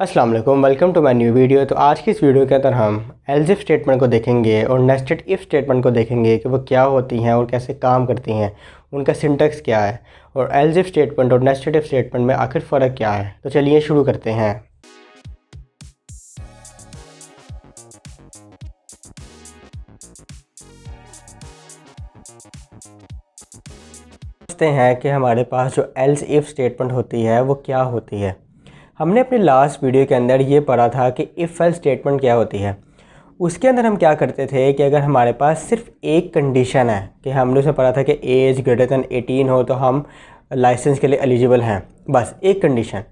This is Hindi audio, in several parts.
अस्सलाम वालेकुम, welcome to my new video. तो आज की इस वीडियो के अंदर हम एल्स इफ स्टेटमेंट को देखेंगे और नेस्टेड इफ़ स्टेटमेंट को देखेंगे कि वो क्या होती हैं और कैसे काम करती हैं, उनका सिंटैक्स क्या है और एल्स इफ स्टेटमेंट और नेस्टेड इफ स्टेटमेंट में आखिर फ़र्क क्या है। तो चलिए शुरू करते हैं। समझते हैं कि हमारे पास जो एल्स इफ स्टेटमेंट होती है वो क्या होती है। हमने अपने लास्ट वीडियो के अंदर ये पढ़ा था कि इफ़ एल्स स्टेटमेंट क्या होती है। उसके अंदर हम क्या करते थे कि अगर हमारे पास सिर्फ एक कंडीशन है कि हमने उसमें पढ़ा था कि एज ग्रेटर दैन 18 हो तो हम लाइसेंस के लिए एलिजिबल हैं, बस एक कंडीशन।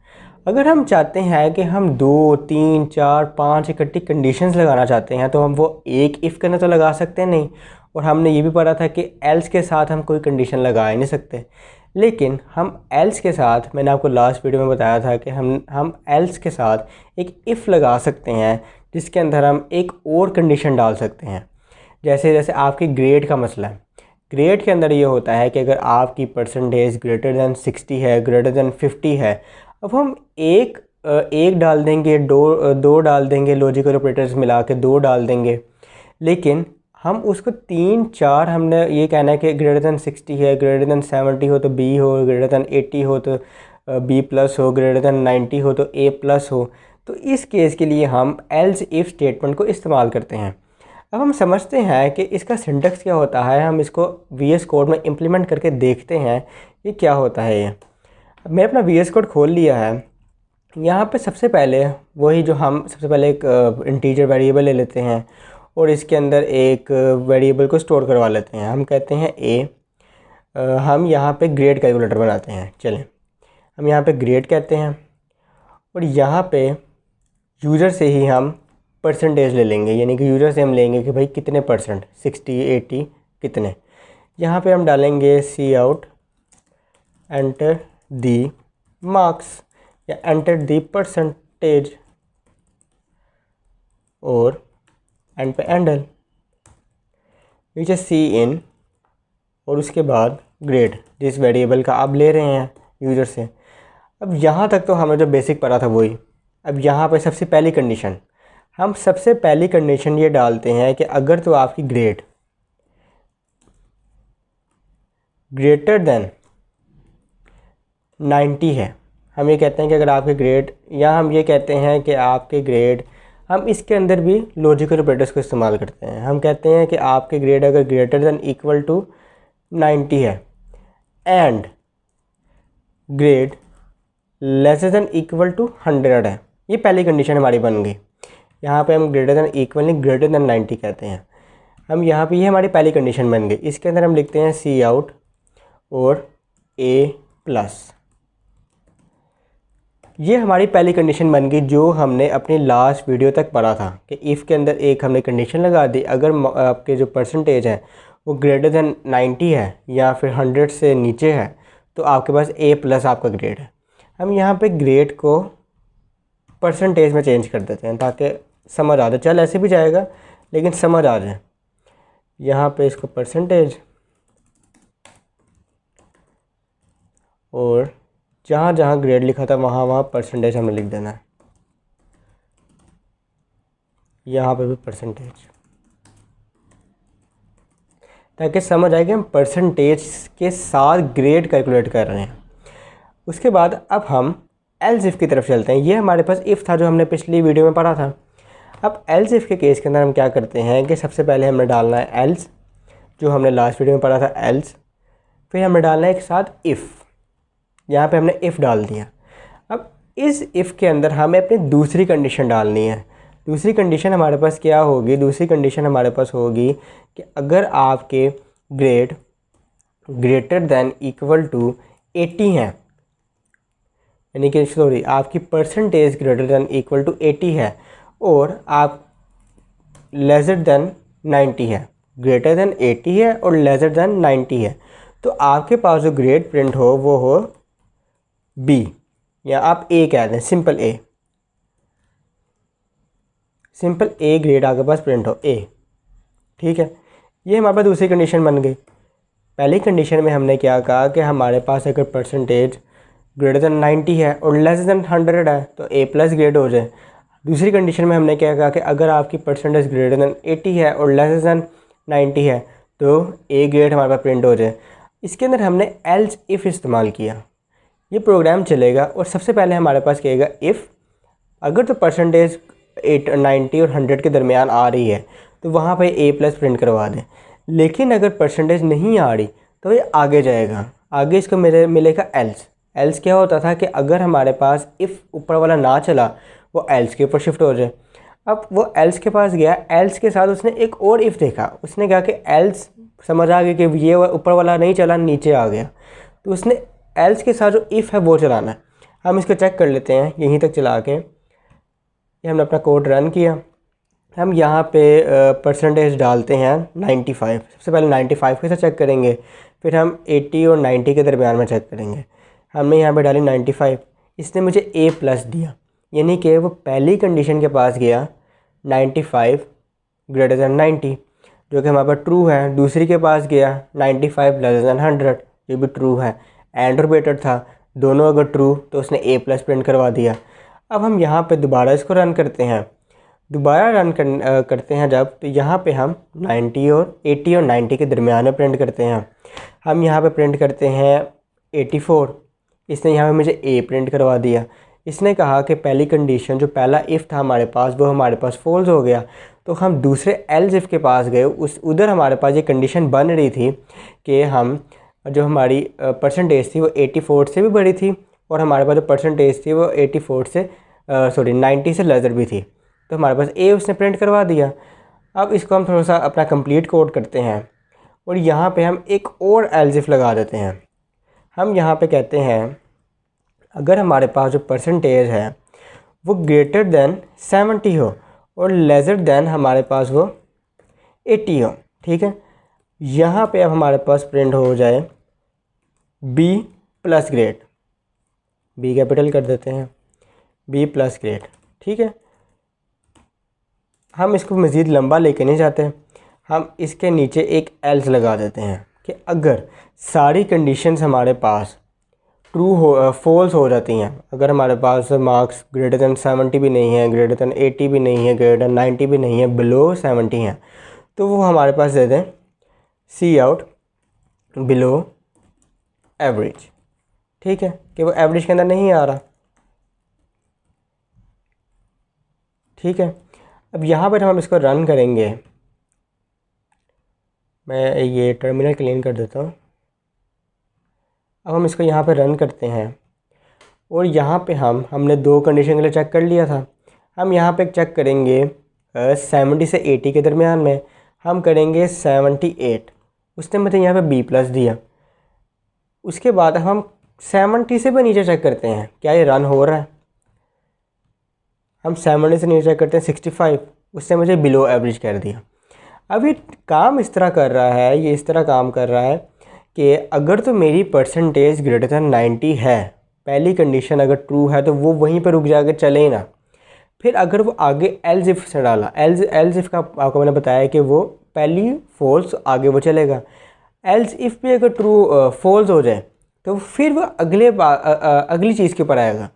अगर हम चाहते हैं कि हम 2, 3, 4, 5 इकट्ठी कंडीशंस लगाना चाहते हैं तो हम वो एक इफ़ करना तो लगा सकते हैं नहीं, और हमने ये भी पढ़ा था कि एल्स के साथ हम कोई कंडीशन लगा ही नहीं सकते। लेकिन हम एल्स के साथ, मैंने आपको लास्ट वीडियो में बताया था कि हम एल्स के साथ एक इफ़ लगा सकते हैं जिसके अंदर हम एक और कंडीशन डाल सकते हैं। जैसे जैसे आपकी ग्रेड का मसला है, ग्रेड के अंदर ये होता है कि अगर आपकी परसेंटेज ग्रेटर दैन 60 है, ग्रेटर दैन 50 है, अब हम एक डाल देंगे, दो डाल देंगे, लॉजिकल ऑपरेटर्स मिला के 2 डाल देंगे। लेकिन हम उसको 3, 4 हमने ये कहना है कि ग्रेटर दैन 60 है, ग्रेटर दैन 70 हो तो बी हो, ग्रेटर दैन 80 हो तो बी प्लस हो, ग्रेटर दैन 90 हो तो ए प्लस हो। तो इस केस के लिए हम एल्स इफ स्टेटमेंट को इस्तेमाल करते हैं। अब हम समझते हैं कि इसका सिंटैक्स क्या होता है। हम इसको वीएस कोड में इम्प्लीमेंट करके देखते हैं ये क्या होता है। ये मैं अपना वीएस कोड खोल लिया है। यहाँ पे सबसे पहले वही जो हम सबसे पहले एक इंटीजर वेरिएबल ले लेते हैं और इसके अंदर एक वेरिएबल को स्टोर करवा लेते हैं। हम कहते हैं ए। हम यहाँ पे ग्रेड कैलकुलेटर बनाते हैं। चलें, हम यहाँ पे ग्रेड कहते हैं और यहाँ पे यूज़र से ही हम परसेंटेज ले लेंगे, यानी कि यूज़र से हम लेंगे कि भाई कितने परसेंट, 60, 80 कितने। यहाँ पे हम डालेंगे सी आउट एंटर दी मार्क्स या एंटर दी परसेंटेज और एंड पे एंडल नीचे सी इन और उसके बाद ग्रेड जिस वेरिएबल का आप ले रहे हैं यूज़र से। अब यहाँ तक तो हमें जो बेसिक पढ़ा था वही। अब यहाँ पे सबसे पहली कंडीशन, हम सबसे पहली कंडीशन ये डालते हैं कि अगर तो आपकी ग्रेड ग्रेटर देन 90 है, हम ये कहते हैं कि अगर आपके ग्रेड, या हम ये कहते हैं कि आपके ग्रेड, हम इसके अंदर भी लॉजिकल ऑपरेटर्स को इस्तेमाल करते हैं। हम कहते हैं कि आपके ग्रेड अगर ग्रेटर देन इक्वल टू 90 है and grade lesser than equal to 100 है। ये पहली कंडीशन हमारी बन गई। यहाँ पे हम ग्रेटर देन इक्वल नहीं, ग्रेटर देन 90 कहते हैं हम। यहाँ पे ये हमारी पहली कंडीशन बन गई। इसके अंदर हम लिखते हैं सी आउट और ए प्लस। ये हमारी पहली कंडीशन बन गई जो हमने अपनी लास्ट वीडियो तक पढ़ा था कि इफ़ के अंदर एक हमने कंडीशन लगा दी, अगर आपके जो परसेंटेज है वो ग्रेटर देन 90 है या फिर 100 से नीचे है तो आपके पास ए प्लस आपका ग्रेड है। हम यहाँ पे ग्रेड को परसेंटेज में चेंज कर देते हैं ताकि समझ आ जाए। चल ऐसे भी जाएगा लेकिन समझ आ जाए। यहाँ पे इसको परसेंटेज और जहाँ जहाँ ग्रेड लिखा था वहाँ वहाँ परसेंटेज हमें लिख देना है। यहाँ पे भी परसेंटेज, ताकि समझ आए कि हम परसेंटेज के साथ ग्रेड कैलकुलेट कर रहे हैं। उसके बाद अब हम एल्स इफ़ की तरफ चलते हैं। ये हमारे पास इफ़ था जो हमने पिछली वीडियो में पढ़ा था। अब एल्स इफ़ के केस के अंदर हम क्या करते हैं कि सबसे पहले हमने डालना है एल्स, जो हमने लास्ट वीडियो में पढ़ा था एल्स। फिर हमें डालना है एक साथ इफ़। यहाँ पे हमने इफ़ डाल दिया। अब इस इफ़ के अंदर हमें अपनी दूसरी कंडीशन डालनी है। दूसरी कंडीशन हमारे पास क्या होगी? दूसरी कंडीशन हमारे पास होगी कि अगर आपके grade greater than equal to 80 हैं, यानी कि सॉरी आपकी percentage greater than equal to 80 है और आप लेसर दैन 90 है, ग्रेटर दैन 80 है और लेसर दैन 90 है, तो आपके पास जो ग्रेड प्रिंट हो वो हो बी, या आप ए कह दें, simple A. Simple A grade आपके पास प्रिंट हो ए। ठीक है, ये हमारे पास दूसरी कंडीशन बन गई। पहली कंडीशन में हमने क्या कहा कि हमारे पास अगर परसेंटेज ग्रेटर देन 90 है और लेस देन 100 है तो ए प्लस ग्रेड हो जाए। दूसरी कंडीशन में हमने क्या कहा कि अगर आपकी परसेंटेज ग्रेटर देन 80 है और लेस देन 90 है तो ए ग्रेड हमारे पास प्रिंट हो जाए। इसके अंदर हमने एल्स इफ़ इस्तेमाल किया। ये प्रोग्राम चलेगा और सबसे पहले हमारे पास कहेगा इफ़ अगर तो परसेंटेज 90 और 100 के दरमियान आ रही है तो वहाँ पे ए प्लस प्रिंट करवा दें। लेकिन अगर परसेंटेज नहीं आ रही तो ये आगे जाएगा, आगे इसको मिलेगा एल्स। एल्स क्या होता था कि अगर हमारे पास इफ़ ऊपर वाला ना चला वो एल्स के ऊपर शिफ्ट हो जाए। अब वो एल्स के पास गया, एल्स के साथ उसने एक और इफ़ देखा, उसने कहा कि एल्स समझ आ गया कि ये ऊपर वाला नहीं चला, नीचे आ गया, तो उसने एल्स के साथ जो इफ़ है वो चलाना है। हम इसको चेक कर लेते हैं यहीं तक चला के। ये हमने अपना कोड रन किया। हम यहाँ पे परसेंटेज डालते हैं 95। सबसे पहले 95 के साथ चेक करेंगे, फिर हम 80 और 90 के दरमियान में चेक करेंगे। हमने यहाँ पे डाली 95, इसने मुझे ए प्लस दिया, यानी कि वो पहली कंडीशन के पास गया 95 ग्रेटर दैन 90 जो कि हमारे पास ट्रू है। दूसरी के पास गया 95 लेस दैन 100 जो भी ट्रू है। एंड ऑपरेटर था, दोनों अगर ट्रू तो उसने ए प्लस प्रिंट करवा दिया। अब हम यहाँ पे दोबारा इसको रन करते हैं। दोबारा रन करते हैं जब, तो यहाँ पे हम 80 और 90 के दरमियान में प्रिंट करते हैं। हम यहाँ पे प्रिंट करते हैं 84। इसने यहाँ पे मुझे ए प्रिंट करवा दिया। इसने कहा कि पहली कंडीशन जो पहला इफ़ था हमारे पास वो हमारे पास फॉल्स हो गया, तो हम दूसरे एल्स इफ़ के पास गए। उधर हमारे पास ये कंडीशन बन रही थी कि हम जो हमारी परसेंटेज थी वो 84 से भी बड़ी थी और हमारे पास जो परसेंटेज थी वो 90 से लेज़र भी थी, तो हमारे पास ए उसने प्रिंट करवा दिया। अब इसको हम थोड़ा सा अपना कंप्लीट कोड करते हैं और यहाँ पे हम एक और एल्स इफ लगा देते हैं। हम यहाँ पे कहते हैं अगर हमारे पास जो परसेंटेज है वो ग्रेटर देन 70 हो और लेज़र देन हमारे पास वो 80 हो, ठीक है। यहाँ पे अब हमारे पास प्रिंट हो जाए B plus grade, B capital कर देते हैं, बी प्लस ग्रेड, ठीक है। हम इसको मज़ीद लंबा लेके नहीं जाते, हम इसके नीचे एक एल्स लगा देते हैं कि अगर सारी कंडीशंस हमारे पास ट्रू हो फॉल्स हो जाती हैं, अगर हमारे पास मार्क्स ग्रेटर दैन 70 भी नहीं है, ग्रेटर दैन 80 भी नहीं है, ग्रेटर दैन 90 भी नहीं है, बिलो 70 हैं, तो वो हमारे पास दे दें सी आउट बिलो एवरेज, ठीक है, कि वो एवरेज के अंदर नहीं आ रहा, ठीक है। अब यहाँ पर हम इसको रन करेंगे। मैं ये टर्मिनल क्लीन कर देता हूँ। अब हम इसको यहाँ पे रन करते हैं और यहाँ पे हमने दो कंडीशन के लिए चेक कर लिया था। हम यहाँ पे चेक करेंगे 70 से 80 के दरमियान में, हम करेंगे 78। उसने मुझे यहाँ पे बी प्लस दिया। उसके बाद हम 70 से भी नीचे चेक करते हैं क्या ये रन हो रहा है। हम 70 से नीचे चेक करते हैं 65, उसने मुझे बिलो एवरेज कर दिया। अब ये काम इस तरह कर रहा है, ये इस तरह काम कर रहा है कि अगर तो मेरी परसेंटेज ग्रेटर दैन 90 है, पहली कंडीशन अगर ट्रू है तो वो वहीं पर रुक जाकर चले ना। फिर अगर वो आगे एल्स इफ से डाला, एल्स इफ का आपको मैंने बताया कि वो पहली फॉल्स आगे वो चलेगा। एल्स इफ भी अगर ट्रू फॉल्स हो जाए तो फिर वो अगली चीज़ के ऊपर आएगा,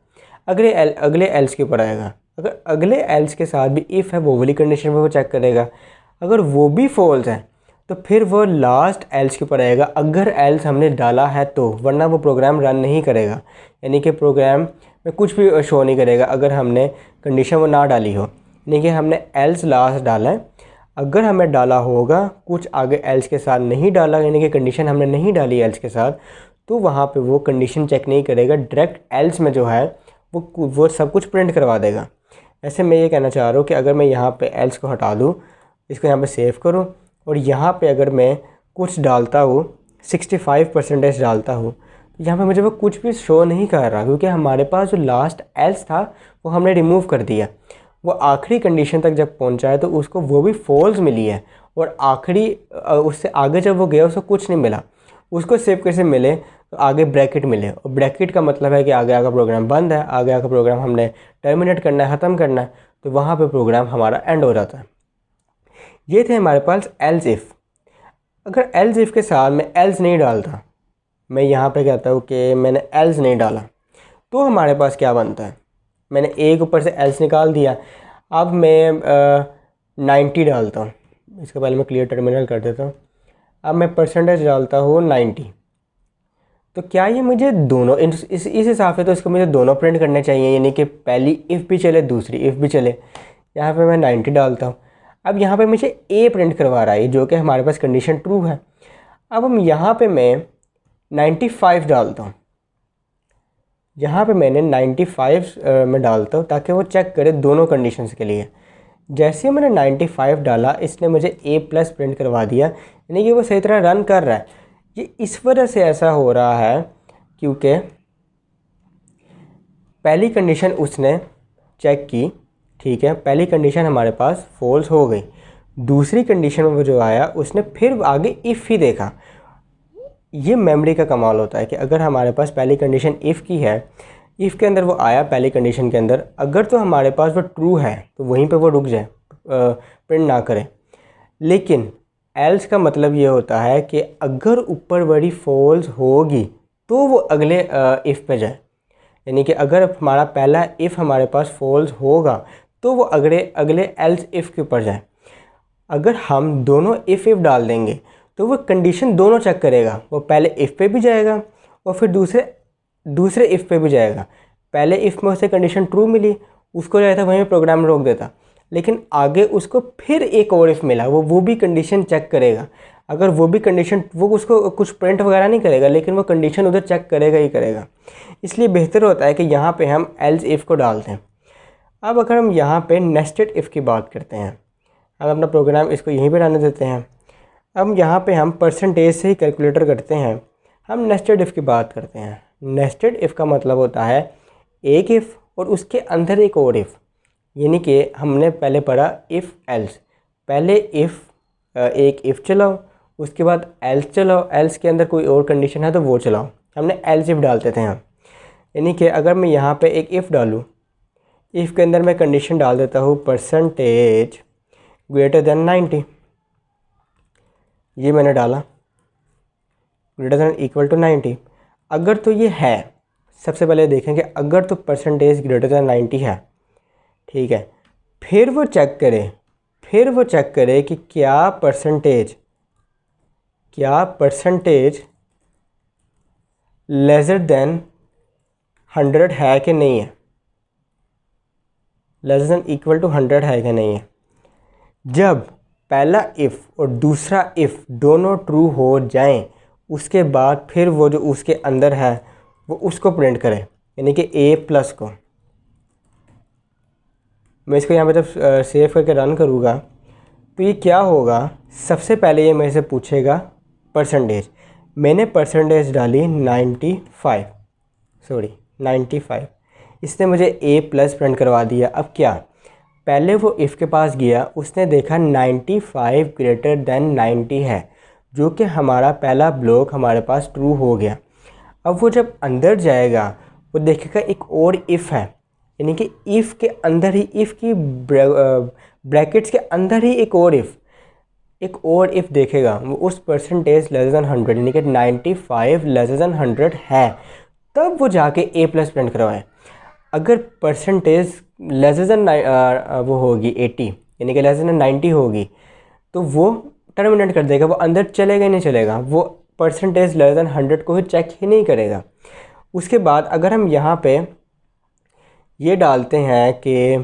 अगले एल्स के ऊपर आएगा। अगर अगले एल्स के साथ भी इफ़ है वो वाली कंडीशन पे वो चेक करेगा, अगर वो भी फॉल्स है तो फिर वो लास्ट एल्स के ऊपर आएगा अगर एल्स हमने डाला है तो, वरना वो प्रोग्राम रन नहीं करेगा। यानी कि प्रोग्राम में कुछ भी शो नहीं करेगा अगर हमने कंडीशन वो ना डाली हो। यानी कि हमने एल्स लास्ट डाला है, अगर हमें डाला होगा कुछ आगे एल्स के साथ नहीं डाला, यानी कि कंडीशन हमने नहीं डाली एल्स के साथ, तो वहाँ पे वो कंडीशन चेक नहीं करेगा, डायरेक्ट एल्स में जो है वो सब कुछ प्रिंट करवा देगा। ऐसे मैं ये कहना चाह रहा हूँ कि अगर मैं यहाँ पे एल्स को हटा दूँ, इसको यहाँ पे सेव करूँ और यहाँ पे अगर मैं कुछ डालता हूँ 65% डालता हूँ, तो यहाँ पे मुझे वो कुछ भी शो नहीं कर रहा, क्योंकि हमारे पास जो लास्ट एल्स था वो हमने रिमूव कर दिया। वो आखिरी कंडीशन तक जब पहुँचा है तो उसको वो भी फॉल्स मिली है और आखिरी उससे आगे जब वो गया उसको कुछ नहीं मिला। उसको सेव कैसे मिले, तो आगे ब्रैकेट मिले, और ब्रैकेट का मतलब है कि आगे आगे प्रोग्राम बंद है, आगे आगे प्रोग्राम हमने टर्मिनेट करना है, ख़त्म करना है, तो वहाँ पे प्रोग्राम हमारा एंड हो जाता है। ये थे हमारे पास एल्स इफ़। अगर एल्स इफ़ के साथ मैं एल्स नहीं डालता, मैं यहाँ पे कहता हूँ कि मैंने एल्स नहीं डाला, तो हमारे पास क्या बनता है, मैंने एक ऊपर से एल्स निकाल दिया। अब मैं 90 डालता हूँ, इसके पहले मैं क्लियर टर्मिनल कर देता हूँ। अब मैं परसेंटेज डालता हूँ 90। तो क्या ये मुझे दोनों इस हिसाब से तो इसको मुझे दोनों प्रिंट करने चाहिए, यानी कि पहली इफ़ भी चले दूसरी इफ़ भी चले। यहाँ पे मैं 90 डालता हूँ। अब यहाँ पे मुझे ए प्रिंट करवा रहा है जो कि हमारे पास कंडीशन ट्रू है। अब हम यहाँ पे मैं 95 डालता हूँ, यहाँ पे मैंने 95 में डालता हूँ ताकि वो चेक करे दोनों कंडीशंस के लिए। जैसे ही मैंने 95 डाला इसने मुझे ए प्लस प्रिंट करवा दिया, यानी कि वो सही तरह रन कर रहा है। ये इस वजह से ऐसा हो रहा है क्योंकि पहली कंडीशन उसने चेक की, ठीक है, पहली कंडीशन हमारे पास फॉल्स हो गई। दूसरी कंडीशन में वो जो आया उसने फिर आगे इफ़ ही देखा। ये मेमोरी का कमाल होता है कि अगर हमारे पास पहली कंडीशन इफ़ की है, इफ़ के अंदर वो आया पहली कंडीशन के अंदर, अगर तो हमारे पास वो ट्रू है तो वहीं पे वो रुक जाए, प्रिंट ना करे। लेकिन एल्स का मतलब ये होता है कि अगर ऊपर वाली फॉल्स होगी तो वो अगले इफ़ पे जाए, यानी कि अगर हमारा पहला इफ़ हमारे पास फॉल्स होगा तो वो अगले एल्स इफ़ के ऊपर जाए। अगर हम दोनों इफ़ डाल देंगे तो वो कंडीशन दोनों चेक करेगा, वो पहले इफ़ पे भी जाएगा और फिर दूसरे इफ़ पे भी जाएगा। पहले इफ़ में उसे कंडीशन ट्रू मिली, उसको जो था वहीं प्रोग्राम रोक देता, लेकिन आगे उसको फिर एक और इफ़ मिला, वो भी कंडीशन चेक करेगा। अगर वो भी कंडीशन, वो उसको कुछ प्रिंट वगैरह नहीं करेगा लेकिन वो कंडीशन उधर चेक करेगा ही करेगा। इसलिए बेहतर होता है कि यहाँ पे हम एल्स इफ़ को डालते हैं। अब अगर हम यहाँ पे नेस्टेड इफ़ की बात करते हैं, हम अपना प्रोग्राम इसको यहीं पे रहने देते हैं। अब यहाँ पे हम परसेंटेज से ही कैलकुलेटर करते हैं, हम नेस्टेड इफ़ की बात करते हैं। नेस्टेड इफ़ का मतलब होता है एक इफ़ और उसके अंदर एक और इफ़, यानी कि हमने पहले पढ़ा इफ़ एल्स, पहले इफ़ एक इफ़ चलाओ, उसके बाद एल्स चलाओ, एल्स के अंदर कोई और कंडीशन है तो वो चलाओ। हमने एल्स इफ़ डालते थे हम, यानी कि अगर मैं यहाँ पे एक इफ़ डालूँ, इफ़ के अंदर मैं कंडीशन डाल देता हूँ परसेंटेज ग्रेटर देन 90, ये मैंने डाला ग्रेटर देन इक्वल टू 90। अगर तो ये है, सबसे पहले देखेंगे अगर तो परसेंटेज ग्रेटर देन 90 है, ठीक है, फिर वो चेक करे कि क्या परसेंटेज लेसर देन 100 है कि नहीं है, लेसर देन इक्वल टू 100 है कि नहीं है। जब पहला इफ़ और दूसरा इफ़ दोनों ट्रू हो जाएं, उसके बाद फिर वो जो उसके अंदर है वो उसको प्रिंट करे, यानी कि ए प्लस को। मैं इसको यहाँ पे जब सेव करके रन करूँगा तो ये क्या होगा, सबसे पहले ये मेरे से पूछेगा परसेंटेज। मैंने परसेंटेज डाली 95, इसने मुझे ए प्लस प्रिंट करवा दिया। अब क्या, पहले वो इफ़ के पास गया, उसने देखा 95 ग्रेटर देन 90 है, जो कि हमारा पहला ब्लॉक हमारे पास ट्रू हो गया। अब वो जब अंदर जाएगा वो देखेगा एक और इफ़ है, यानी कि इफ़ के अंदर ही, इफ़ की ब्रैकेट्स के अंदर ही एक और इफ़ देखेगा, वो उस परसेंटेज लेस देन 100 यानी कि 95 लेस देन 100 है, तब वो जाके ए प्लस प्रिंट करवाए। अगर परसेंटेज लेस देन वो होगी 80 यानी कि लेस देन 90 होगी तो वो टर्मिनेट कर देगा, वो अंदर चलेगा ही नहीं चलेगा, वो परसेंटेज लेस देन 100 को ही चेक ही नहीं करेगा। उसके बाद अगर हम यहाँ पे ये डालते हैं कि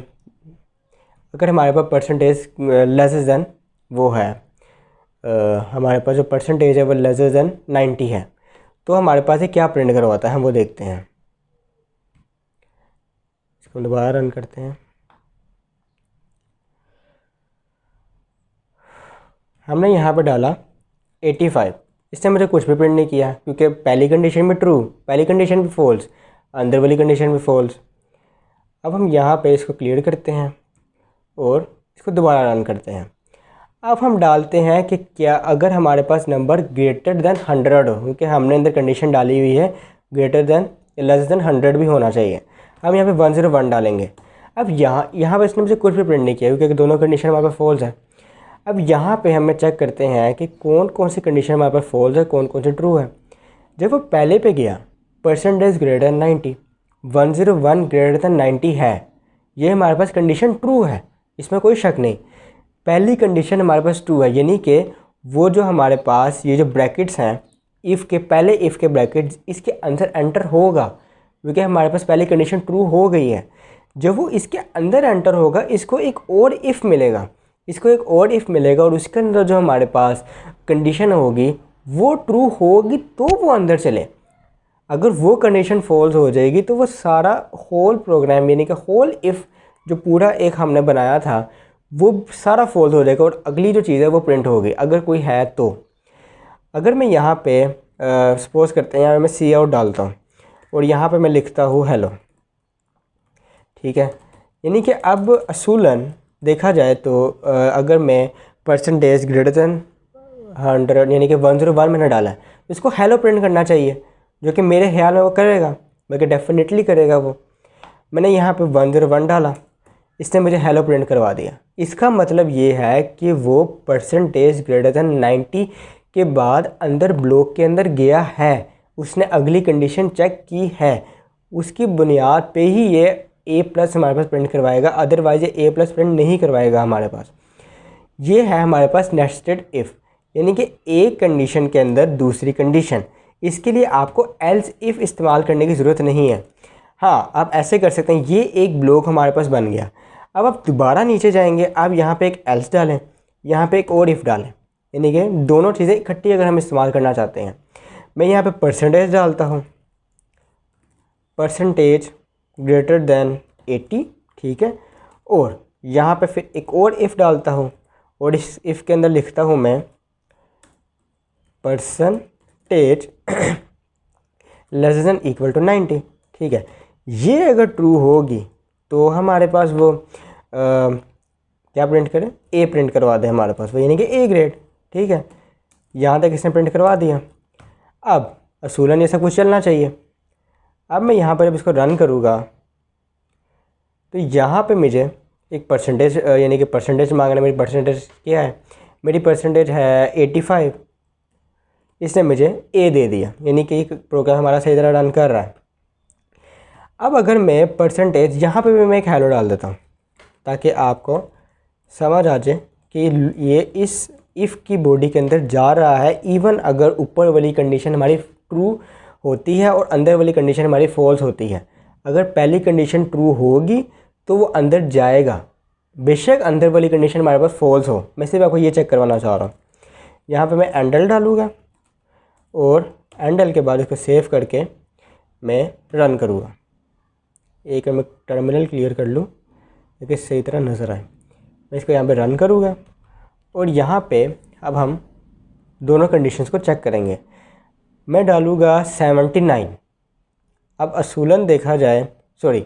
अगर हमारे पास परसेंटेज लेस देन वो है, हमारे पास जो परसेंटेज है वो लेस देन 90 है, तो हमारे पास ये क्या प्रिंट करवाता है हम वो देखते हैं। इसको दोबारा रन करते हैं। हमने यहाँ पे डाला 85, इसने मुझे कुछ भी प्रिंट नहीं किया क्योंकि पहली कंडीशन में ट्रू, पहली कंडीशन भी फॉल्स, अंदर वाली कंडीशन भी फॉल्स। अब हम यहाँ पे इसको क्लियर करते हैं और इसको दोबारा रन करते हैं। अब हम डालते हैं कि क्या अगर हमारे पास नंबर ग्रेटर देन 100 हो, क्योंकि हमने अंदर कंडीशन डाली हुई है ग्रेटर देन लेस देन 100 भी होना चाहिए। हम यहाँ पे 101 डालेंगे। अब यहाँ पे इसने मुझे कुछ भी प्रिंट नहीं किया क्योंकि दोनों कंडीशन हमारे पास फॉल्स है। अब यहाँ पे हमें चेक करते हैं कि कौन कौन सी कंडीशन हमारे पास फॉल्स है, कौन कौन सी ट्रू है। जब वो पहले पे गया percentage greater than 90, 101 greater than 90 है, ये हमारे पास कंडीशन ट्रू है, इसमें कोई शक नहीं। पहली कंडीशन हमारे पास ट्रू है, यानी कि वो जो हमारे पास ये जो ब्रैकेट्स हैं इफ़ के, पहले इफ़ के ब्रैकेट्स इसके अंदर एंटर होगा, क्योंकि हमारे पास पहली कंडीशन ट्रू हो गई है। जब वो इसके अंदर एंटर होगा इसको एक और इफ़ मिलेगा, इसको एक और इफ़ मिलेगा और उसके अंदर जो हमारे पास कंडीशन होगी वो ट्रू होगी तो वो अंदर चले। अगर वो कंडीशन फॉल्स हो जाएगी तो वो सारा होल प्रोग्राम यानी कि होल इफ़ जो पूरा एक हमने बनाया था वो सारा फॉल्स हो जाएगा और अगली जो चीज़ है वो प्रिंट होगी अगर कोई है तो। अगर मैं यहाँ पे सपोज़ करते हैं यहाँ मैं सी आउट डालता हूँ और यहाँ पे मैं लिखता हूँ हेलो, ठीक है, यानी कि अब असूलन देखा जाए तो अगर मैं परसेंटेज ग्रेटर दैन 100 यानी कि 101 मैंने डाला है तो इसको हेलो प्रिंट करना चाहिए, जो कि मेरे ख्याल में वो करेगा, बल्कि डेफिनेटली करेगा वो। मैंने यहाँ पे 101 डाला, इसने मुझे हेलो प्रिंट करवा दिया। इसका मतलब ये है कि वो परसेंटेज ग्रेटर दैन 90 के बाद अंदर ब्लॉक के अंदर गया है, उसने अगली कंडीशन चेक की है, उसकी बुनियाद पे ही ये A+ हमारे पास प्रिंट करवाएगा, अदरवाइज़ ये A+ प्रिंट नहीं करवाएगा हमारे पास। ये है हमारे पास नेस्टेड इफ़, यानी कि एक कंडीशन के अंदर दूसरी कंडीशन। इसके लिए आपको एल्स इफ़ इस्तेमाल करने की ज़रूरत नहीं है। हाँ, आप ऐसे कर सकते हैं, ये एक ब्लॉक हमारे पास बन गया। अब आप दोबारा नीचे जाएंगे, आप यहाँ पे एक एल्स डालें, यहाँ पे एक और इफ़ डालें, यानी कि दोनों चीज़ें इकट्ठी अगर हम इस्तेमाल करना चाहते हैं। मैं यहाँ पे परसेंटेज डालता हूँ, परसेंटेज ग्रेटर दैन 80, ठीक है, और यहाँ पे फिर एक और इफ़ डालता हूँ और इस इफ़ के अंदर लिखता हूँ मैं percentage less than equal to 90, ठीक है। ये अगर ट्रू होगी तो हमारे पास वो क्या प्रिंट करें, ए प्रिंट करवा दे हमारे पास वो, यानी कि ए ग्रेड, ठीक है। यहाँ तक इसने प्रिंट करवा दिया। अब असूलन ये सब कुछ चलना चाहिए। अब मैं यहाँ पर जब इसको रन करूँगा तो यहाँ पे मुझे एक परसेंटेज यानी कि परसेंटेज मांगना, मेरी परसेंटेज क्या है, मेरी परसेंटेज है 85, इसने मुझे ए दे दिया, यानी कि प्रोग्राम हमारा सही तरह रन कर रहा है। अब अगर मैं परसेंटेज यहाँ पे भी मैं एक हेलो डाल देता हूँ ताकि आपको समझ आ जाए कि ये इस इफ़ की बॉडी के अंदर जा रहा है, इवन अगर ऊपर वाली कंडीशन हमारी ट्रू होती है और अंदर वाली कंडीशन हमारी फॉल्स होती है। अगर पहली कंडीशन ट्रू होगी तो वो अंदर जाएगा, बेशक अंदर वाली कंडीशन हमारे पास फॉल्स हो। मैं सिर्फ आपको ये चेक करवाना चाह रहा हूँ। यहाँ पे मैं एंडल डालूँगा और एंडल के बाद इसको सेव करके मैं रन करूँगा। एक मैं टर्मिनल क्लियर कर लूँ ताकि सही तरह नज़र आए। मैं इसको यहाँ पे रन करूँगा और यहाँ पे अब हम दोनों कंडीशंस को चेक करेंगे। मैं डालूँगा 79। अब असूलन देखा जाए, सॉरी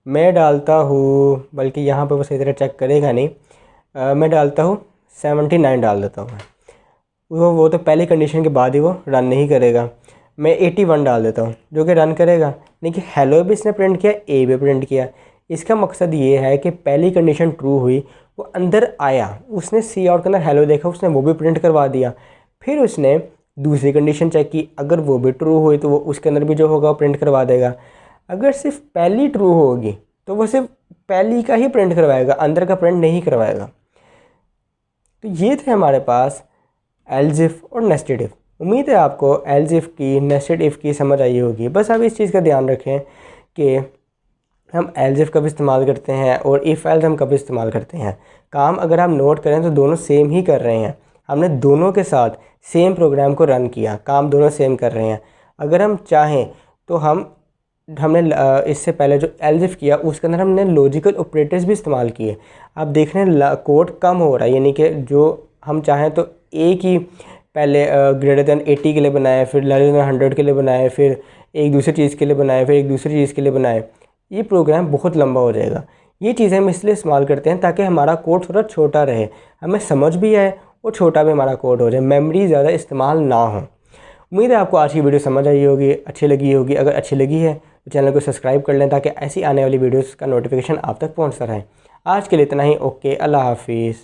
मैं डालता हूँ, बल्कि यहाँ पे वो सही तरह चेक करेगा नहीं, मैं डालता हूँ 79 डाल देता हूँ। वो तो पहली कंडीशन के बाद ही वो रन नहीं करेगा। मैं 81 डाल देता हूँ जो कि रन करेगा, लेकिन हेलो भी इसने प्रिंट किया, ए भी प्रिंट किया। इसका मकसद ये है कि पहली कंडीशन ट्रू हुई, वो अंदर आया, उसने सी आउट के अंदर हेलो देखा, उसने वो भी प्रिंट करवा दिया। फिर उसने दूसरी कंडीशन चेक की, अगर वो भी ट्रू हुई तो वो उसके अंदर भी जो होगा वो प्रिंट करवा देगा। अगर सिर्फ पहली ट्रू होगी तो वो सिर्फ पहली का ही प्रिंट करवाएगा, अंदर का प्रिंट नहीं करवाएगा। तो ये थे हमारे पास एल्स इफ और नेस्टेड इफ। उम्मीद है आपको एल्स इफ की, नेस्टेड इफ की समझ आई होगी। बस आप इस चीज़ का ध्यान रखें कि हम एल्स इफ कब इस्तेमाल करते हैं और इफ़ एल्स हम कब इस्तेमाल करते हैं। काम अगर आप नोट करें तो दोनों सेम ही कर रहे हैं, हमने दोनों के साथ सेम प्रोग्राम को रन किया, काम दोनों सेम कर रहे हैं। अगर हम चाहें तो हमने इससे पहले जो एल्स इफ किया उसके अंदर हमने लॉजिकल ऑपरेटर्स भी इस्तेमाल किए। आप देख रहे हैं कोड कम हो रहा है, यानी कि जो हम चाहें तो एक ही पहले ग्रेटर दैन 80 के लिए बनाए, फिर लेस देन 100 के लिए बनाए, फिर एक दूसरी चीज़ के लिए बनाए, फिर एक दूसरी चीज़ के लिए बनाए। ये प्रोग्राम बहुत लंबा हो जाएगा। ये चीज़ें हम इसलिए इस्तेमाल करते हैं ताकि हमारा कोड थोड़ा छोटा रहे, हमें समझ भी आए और छोटा भी हमारा कोड हो जाए, मेमोरी ज़्यादा इस्तेमाल ना हो। उम्मीद है आपको आज की वीडियो समझ आई होगी, अच्छी लगी होगी। अगर अच्छी लगी है तो चैनल को सब्सक्राइब कर लें ताकि ऐसी आने वाली वीडियोज़ का नोटिफिकेशन आप तक पहुँचता रहे। आज के लिए इतना ही। ओके, अल्लाह हाफिज़।